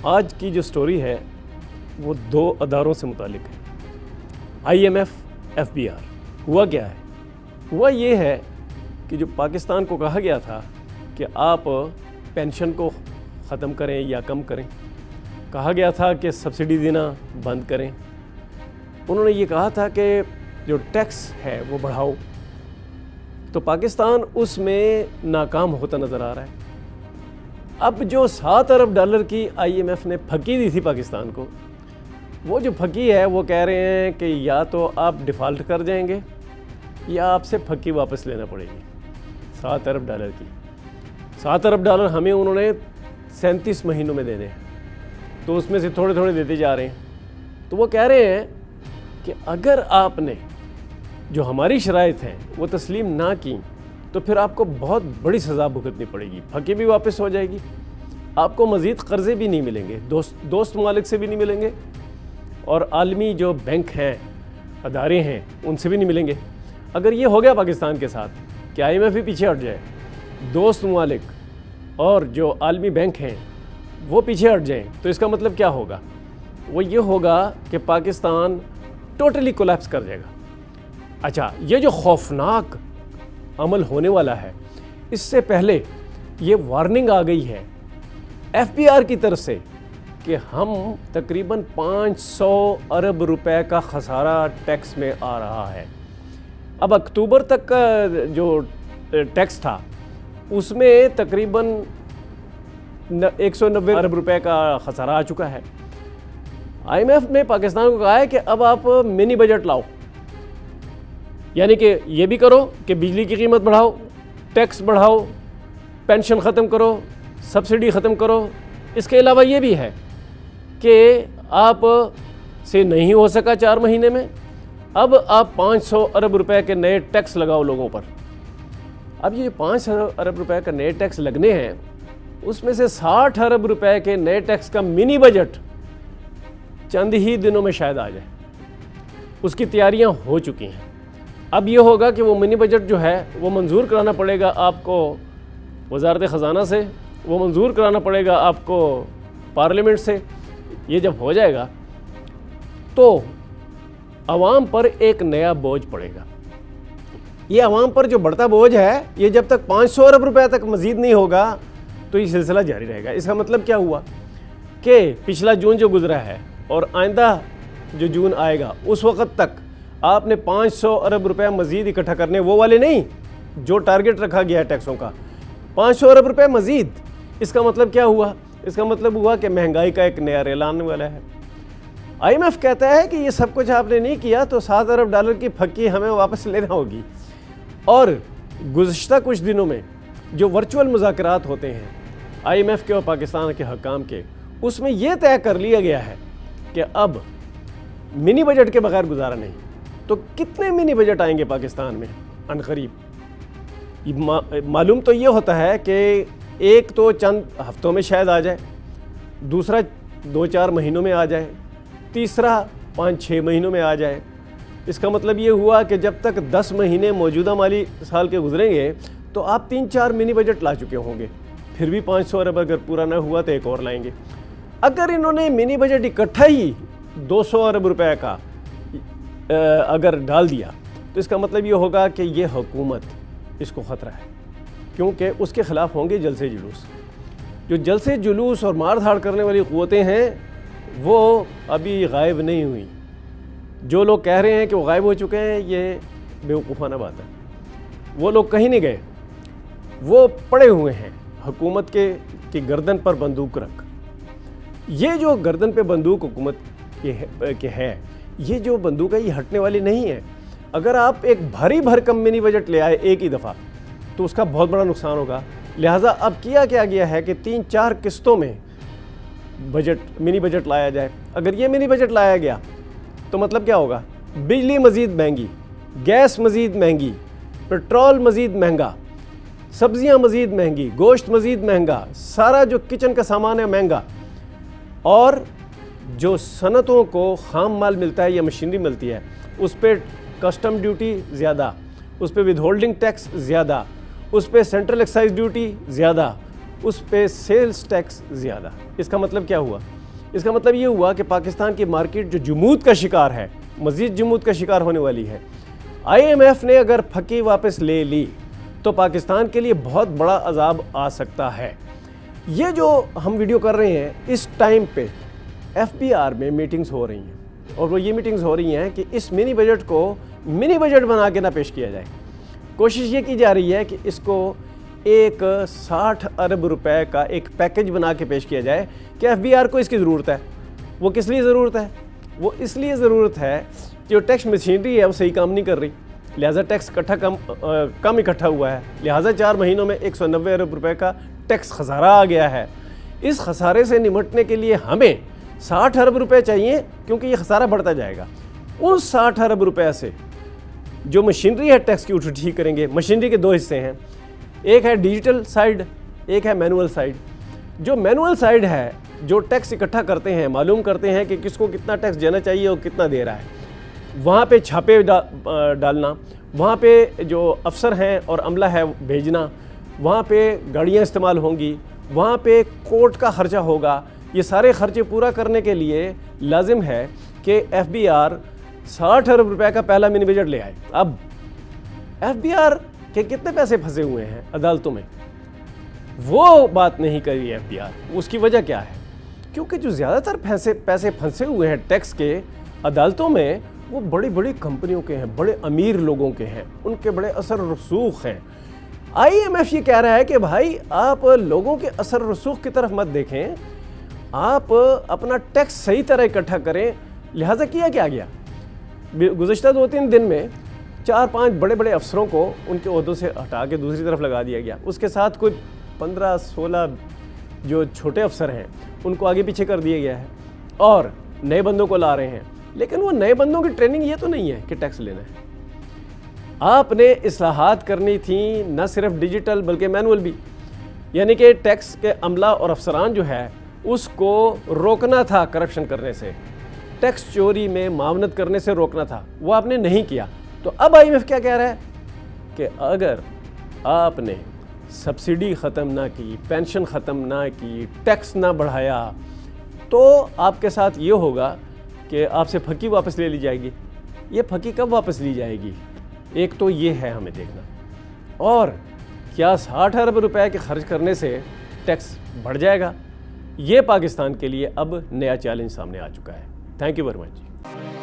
آج کی جو سٹوری ہے وہ دو اداروں سے متعلق ہے، IMF FBR۔ ہوا کیا ہے؟ ہوا یہ ہے کہ جو پاکستان کو کہا گیا تھا کہ آپ پینشن کو ختم کریں یا کم کریں، کہا گیا تھا کہ سبسڈی دینا بند کریں، انہوں نے یہ کہا تھا کہ جو ٹیکس ہے وہ بڑھاؤ، تو پاکستان اس میں ناکام ہوتا نظر آ رہا ہے۔ اب جو $7 ارب کی IMF نے پھکی دی تھی پاکستان کو، وہ جو پھکی ہے وہ کہہ رہے ہیں کہ یا تو آپ ڈیفالٹ کر جائیں گے یا آپ سے پھکی واپس لینا پڑے گی $7 ارب کی۔ $7 ارب ہمیں انہوں نے 37 مہینوں میں دینے ہیں، تو اس میں سے تھوڑے تھوڑے دیتے جا رہے ہیں۔ تو وہ کہہ رہے ہیں کہ اگر آپ نے جو ہماری شرائط ہیں وہ تسلیم نہ کی تو پھر آپ کو بہت بڑی سزا بھگتنی پڑے گی، پھکی بھی واپس ہو جائے گی، آپ کو مزید قرضے بھی نہیں ملیں گے، دوست ممالک سے بھی نہیں ملیں گے، اور عالمی جو بینک ہیں، ادارے ہیں، ان سے بھی نہیں ملیں گے۔ اگر یہ ہو گیا پاکستان کے ساتھ کہ IMF بھی پیچھے ہٹ جائے، دوست ممالک اور جو عالمی بینک ہیں وہ پیچھے ہٹ جائیں، تو اس کا مطلب کیا ہوگا؟ وہ یہ ہوگا کہ پاکستان ٹوٹلی کولیپس کر جائے گا۔ اچھا، یہ جو خوفناک عمل ہونے والا ہے، اس سے پہلے یہ وارننگ آ گئی ہے FBR کی طرف سے کہ ہم تقریباً $500 ارب کا خسارہ ٹیکس میں آ رہا ہے۔ اب اکتوبر تک کا جو ٹیکس تھا اس میں تقریباً $190 ارب کا خسارہ آ چکا ہے۔ IMF نے پاکستان کو کہا ہے کہ اب آپ منی بجٹ لاؤ، یعنی کہ یہ بھی کرو کہ بجلی کی قیمت بڑھاؤ، ٹیکس بڑھاؤ، پینشن ختم کرو، سبسڈی ختم کرو۔ اس کے علاوہ یہ بھی ہے کہ آپ سے نہیں ہو سکا 4 مہینے میں، اب آپ $500 ارب کے نئے ٹیکس لگاؤ لوگوں پر۔ اب یہ $500 ارب کا نئے ٹیکس لگنے ہیں، اس میں سے $60 ارب کے نئے ٹیکس کا منی بجٹ چند ہی دنوں میں شاید آ جائے، اس کی تیاریاں ہو چکی ہیں۔ اب یہ ہوگا کہ وہ منی بجٹ جو ہے وہ منظور کرانا پڑے گا آپ کو وزارت خزانہ سے، وہ منظور کرانا پڑے گا آپ کو پارلیمنٹ سے۔ یہ جب ہو جائے گا تو عوام پر ایک نیا بوجھ پڑے گا۔ یہ عوام پر جو بڑھتا بوجھ ہے، یہ جب تک $500 ارب تک مزید نہیں ہوگا تو یہ سلسلہ جاری رہے گا۔ اس کا مطلب کیا ہوا کہ پچھلا جون جو گزرا ہے اور آئندہ جو جون آئے گا اس وقت تک آپ نے $500 ارب مزید اکٹھا کرنے، وہ والے نہیں جو ٹارگٹ رکھا گیا ہے ٹیکسوں کا، $500 ارب مزید۔ اس کا مطلب کیا ہوا؟ اس کا مطلب ہوا کہ مہنگائی کا ایک نیا ریل آنے والا ہے۔ IMF کہتا ہے کہ یہ سب کچھ آپ نے نہیں کیا تو $7 ارب کی پھکی ہمیں واپس لینا ہوگی۔ اور گزشتہ کچھ دنوں میں جو ورچوئل مذاکرات ہوتے ہیں IMF کے اور پاکستان کے حکام کے، اس میں یہ طے کر لیا گیا ہے کہ اب منی بجٹ کے بغیر گزارا نہیں۔ تو کتنے منی بجٹ آئیں گے پاکستان میں عنقریب؟ معلوم تو یہ ہوتا ہے کہ ایک تو چند ہفتوں میں شاید آ جائے، دوسرا 2-4 مہینوں میں آ جائے، تیسرا 5-6 مہینوں میں آ جائے۔ اس کا مطلب یہ ہوا کہ جب تک 10 مہینے موجودہ مالی سال کے گزریں گے تو آپ 3-4 منی بجٹ لا چکے ہوں گے، پھر بھی $500 ارب اگر پورا نہ ہوا تو ایک اور لائیں گے۔ اگر انہوں نے منی بجٹ اکٹھا ہی $200 ارب کا اگر ڈال دیا تو اس کا مطلب یہ ہوگا کہ یہ حکومت، اس کو خطرہ ہے، کیونکہ اس کے خلاف ہوں گے جلسے جلوس۔ جو جلسے جلوس اور مار دھاڑ کرنے والی قوتیں ہیں وہ ابھی غائب نہیں ہوئیں۔ جو لوگ کہہ رہے ہیں کہ وہ غائب ہو چکے ہیں، یہ بیوقوفانہ بات ہے۔ وہ لوگ کہیں نہیں گئے، وہ پڑے ہوئے ہیں حکومت کے گردن پر بندوق رکھ۔ یہ جو گردن پہ بندوق حکومت کے ہے، یہ جو بندوق ہے یہ ہٹنے والی نہیں ہے۔ اگر آپ ایک بھاری بھرکم منی بجٹ لے آئے ایک ہی دفعہ تو اس کا بہت بڑا نقصان ہوگا۔ لہٰذا اب کیا گیا ہے کہ 3-4 قسطوں میں منی بجٹ لایا جائے۔ اگر یہ منی بجٹ لایا گیا تو مطلب کیا ہوگا؟ بجلی مزید مہنگی، گیس مزید مہنگی، پیٹرول مزید مہنگا، سبزیاں مزید مہنگی، گوشت مزید مہنگا، سارا جو کچن کا سامان ہے مہنگا، اور جو صنعتوں کو خام مال ملتا ہے یا مشینری ملتی ہے اس پہ کسٹم ڈیوٹی زیادہ، اس پہ ود ہولڈنگ ٹیکس زیادہ، اس پہ سینٹرل ایکسائز ڈیوٹی زیادہ، اس پہ سیلز ٹیکس زیادہ۔ اس کا مطلب کیا ہوا؟ اس کا مطلب یہ ہوا کہ پاکستان کی مارکیٹ جو جمود کا شکار ہے، مزید جمود کا شکار ہونے والی ہے۔ آئی ایم ایف نے اگر پھکی واپس لے لی تو پاکستان کے لیے بہت بڑا عذاب آ سکتا ہے۔ یہ جو ہم ویڈیو کر رہے ہیں اس ٹائم پہ ایف بی آر میں میٹنگز ہو رہی ہیں، اور وہ یہ میٹنگز ہو رہی ہیں کہ اس منی بجٹ کو منی بجٹ بنا کے نہ پیش کیا جائے۔ کوشش یہ کی جا رہی ہے کہ اس کو ایک 60 ارب روپے کا ایک پیکج بنا کے پیش کیا جائے کہ ایف بی آر کو اس کی ضرورت ہے۔ وہ کس لیے ضرورت ہے؟ وہ اس لیے ضرورت ہے کہ جو ٹیکس مشینری ہے وہ صحیح کام نہیں کر رہی، لہٰذا ٹیکس کم اکٹھا ہوا ہے، لہٰذا 4 مہینوں میں 190 ارب روپے کا ٹیکس خسارہ آ گیا ہے۔ اس خسارے سے نمٹنے کے لیے ہمیں 60 ارب روپے چاہیے، کیونکہ یہ خسارہ بڑھتا جائے گا۔ ان 60 ارب روپے سے جو مشینری ہے ٹیکس کی ٹھیک کریں گے۔ مشینری کے 2 حصے ہیں، ایک ہے ڈیجیٹل سائیڈ، ایک ہے مینول سائیڈ۔ جو مینول سائیڈ ہے، جو ٹیکس اکٹھا کرتے ہیں، معلوم کرتے ہیں کہ کس کو کتنا ٹیکس دینا چاہیے اور کتنا دے رہا ہے، وہاں پہ چھاپے ڈالنا، وہاں پہ جو افسر ہیں اور عملہ ہے بھیجنا، وہاں پہ گاڑیاں استعمال ہوں گی، وہاں پہ کورٹ کا خرچہ ہوگا۔ یہ سارے خرچے پورا کرنے کے لیے لازم ہے کہ ایف بی آر 60 ارب روپے کا پہلا منی بجٹ لے آئے۔ اب ایف بی آر کے کتنے پیسے پھنسے ہوئے ہیں عدالتوں میں، وہ بات نہیں کری ایف بی آر۔ اس کی وجہ کیا ہے؟ کیونکہ جو زیادہ تر پیسے پھنسے ہوئے ہیں ٹیکس کے عدالتوں میں، وہ بڑی بڑی کمپنیوں کے ہیں، بڑے امیر لوگوں کے ہیں، ان کے بڑے اثر و رسوخ ہیں۔ آئی ایم ایف یہ کہہ رہا ہے کہ بھائی آپ لوگوں کے اثر و رسوخ کی طرف مت دیکھیں، آپ اپنا ٹیکس صحیح طرح اکٹھا کریں۔ لہٰذا کیا گیا گزشتہ 2-3 دن میں 4-5 بڑے بڑے افسروں کو ان کے عہدوں سے ہٹا کے دوسری طرف لگا دیا گیا۔ اس کے ساتھ کچھ 15-16 جو چھوٹے افسر ہیں ان کو آگے پیچھے کر دیا گیا ہے، اور نئے بندوں کو لا رہے ہیں۔ لیکن وہ نئے بندوں کی ٹریننگ یہ تو نہیں ہے کہ ٹیکس لینا ہے۔ آپ نے اصلاحات کرنی تھیں، نہ صرف ڈیجیٹل بلکہ مینول بھی، یعنی کہ ٹیکس کے عملہ اور افسران جو ہے اس کو روکنا تھا، کرپشن کرنے سے، ٹیکس چوری میں معاونت کرنے سے روکنا تھا، وہ آپ نے نہیں کیا۔ تو اب آئی ایم ایف کیا کہہ رہا ہے کہ اگر آپ نے سبسڈی ختم نہ کی، پینشن ختم نہ کی، ٹیکس نہ بڑھایا، تو آپ کے ساتھ یہ ہوگا کہ آپ سے پھکی واپس لے لی جائے گی۔ یہ پھکی کب واپس لی جائے گی؟ ایک تو یہ ہے ہمیں دیکھنا، اور کیا 60 ارب روپے کے خرچ کرنے سے ٹیکس بڑھ جائے گا؟ یہ پاکستان کے لیے اب نیا چیلنج سامنے آ چکا ہے۔ Thank you very much.